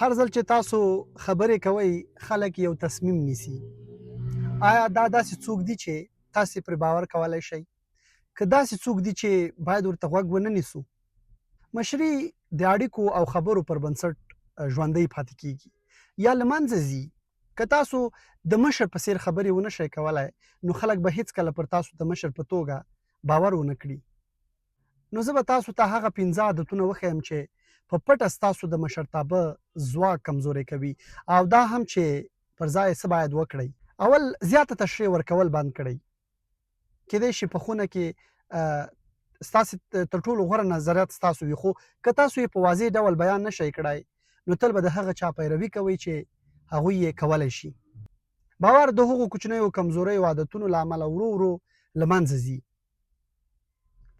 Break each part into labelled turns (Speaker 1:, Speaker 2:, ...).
Speaker 1: هر ځل چې تاسو خبرې کوئ خلک یو تصمیم نیسي. آیا دا داسې څوک دي چې تاسې پرې باور کولی شئ؟ که داسې څوک دي چې باید ورته غوږ ونه نیسو؟ مشري د اړیکو او خبرو پر بنسټ ژوندی پاتې کیږي یا له منځه ځي. که تاسو د مشر په څیر خبرې ونه شئ کولی نو خلک به هیڅکله پر تاسو د مشر په توګه باور ونه کړي. نو زه به تاسو ته هغه 15 عادتونه وښیم چې په پټه ستاسو د مشرتابه ځواک کمزوری کوي او دا هم چې پر ځای څه باید وکړئ. اول زیاته تشریح ورکول بند کړئ. کیدای شي په خونه کې ستاسې تر ټولو غوره نظریات ستاسو وي، خو که تاسو یې په واضح ډول بیان نه شئ کړی نو تل به د هغه چا پیروي کوئ چې هغوی یې کولی شي. باور د هغو کوچنیو کمزوریو عادتونو له امله ورو ورو له منځه ځي.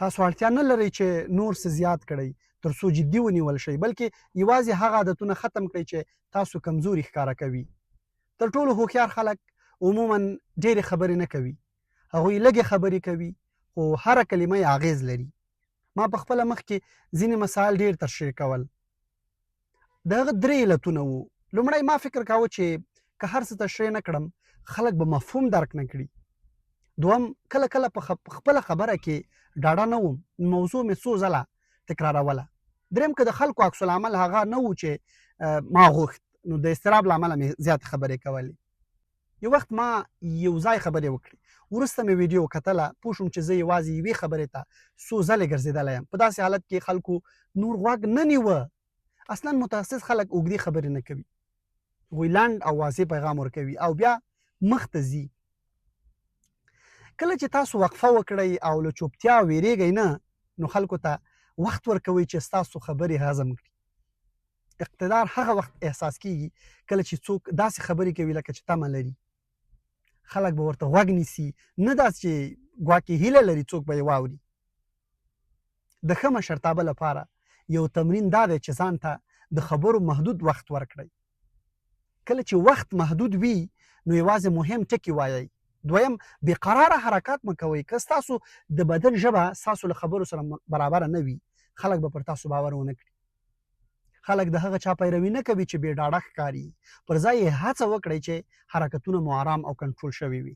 Speaker 1: تاسو اړتیا نه لرئ چې نور څه زیات کړئ تر څو جدي ونیول شئ، بلکې یوازې هغه عادتونه ختم کړئ چې تاسو کمزوري ښکاره کوي. تر ټولو هوښیار خلک عموما ډېرې خبرې نه کوي، هغوی لږې خبرې کوي خو هره کلمه یې اغېز لري. ما په خپله مخکې ځینې مسایل ډېر تشریح کول. د هغه 3 علتونه وو. لومړی ما فکر کاوه چې که هر څه تشریح نه کړم خلک به مفهوم درک نه کړي. دوم، کله کله په خپله خبره کې ډاډه نه وم، موضوع مې څو ځله تکراروله. دریم، که د خلکو عکس العمل هغه نه و چې ما غوښت نو د اضطراب له امله مې زیاتې خبرې کولې. یو وخت ما یو ځای خبرې وکړې، وروسته مې ویډیو کتله، پوه شوم چې زه یوازې یوې خبرې ته څو ځلې ګرځېدلی یم. په داسې حالت کې خلکو نور غوږ نه نیوه. اصلا متخصص خلک اوږدې خبرې نه کوي، هغوی لنډ او واضح پیغام ورکوي او بیا مخ ته ځي. کله چې تاسو وقفه وکړئ او له چوپتیا ویریږئ نه نو خلکو ته وخت ورکوئ چې ستاسو خبرې هضم کړي. اقتدار هغه وخت احساس کیږي کله چې څوک داسې خبرې کوي لکه چې تمه لري. خلک به ورته غوږ نیسي، نه داسې چې ګواکې هیله لري څوک به یې واوري. د ښه مشرتابه لپاره یو تمرین دا دی چې ځان ته د خبرو محدود وخت ورکړئ. کله چې وخت محدود وي نو یوازې مهم ټکي وایئ. دویم، بېقراره حرکات مه کوئ. که ستاسو د بدن ژبه ستاسو له خبرو سره برابره نه وي خلک به پر تاسو باور ونه کړي. خلک د هغه چا پیروي نه کوي چې بې ډاډه ښکاري، پر ځای یې هڅه وکړئ چې حرکتونه مو آرام او کنټرول شوي وي.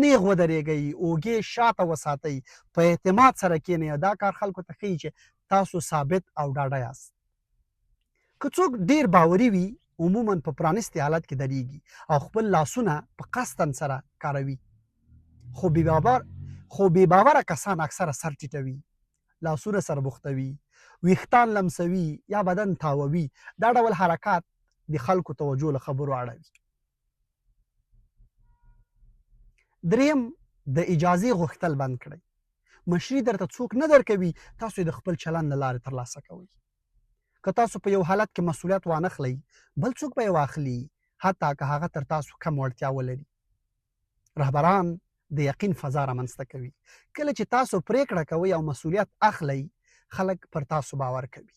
Speaker 1: نیغ ودرېږئ، اوږې شاته وساتئ، په اعتماد سره کښېنئ. دا کار خلکو ته ښیي چې تاسو ثابت او ډاډه یاست. که څوک ډېر باوري وي عموما په پرانستې حالت کې درېږي او خپل لاسونه په قصدن سره کاروي. خو بې باوره کسان اکثره سر ټیټوي، لاسونه سربوختوي، ویښتان لمسوي یا بدن تاووي. دا ډول حرکات د خلکو توجه له خبرو اړوي. دریم، د اجازې غوښتل بند کړئ. مشري درته څوک نه درکوي، تاسو یې د خپل چلند له لارې ترلاسه کوئ. که تاسو په یو حالت کې مسؤلیت وانخلئ بل څوک به یې واخلي، حتی که هغه تر تاسو کم وړتیا ولري. رهبران د یقین فضا رامنځته کوي. کله چې تاسو پریکړه کوئ او مسؤلیت اخلئ خلک پر تاسو باور کوي.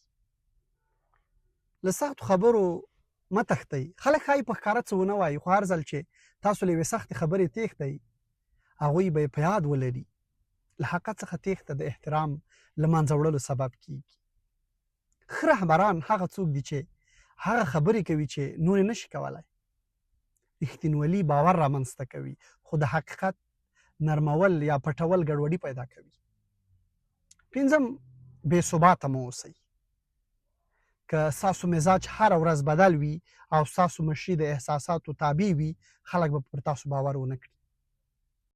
Speaker 1: له سختو خبرو مه تښتئ. خلک ښایي په ښکاره څه ونه وایي خو هر ځل چې تاسو له یوې سختې خبرې تېښتئ هغوی به یې په یاد ولري. له حقیقت څخه تېښته د احترام له منځه وړلو سبب کیږي. ښه رهبران هغه څوک دي چې هغه خبرې کوي چې نور یې نشي کولی. رښتینولي باور رامنځته کوي خو د حقیقت نرمول یا پټول ګډوډي پیدا کوي. 5، بې ثباته مه اوسئ. که ستاسو مزاج هره ورځ بدل وي او ستاسو مشري د احساساتو تابع وي خلک به پر تاسو باور ونه کړي.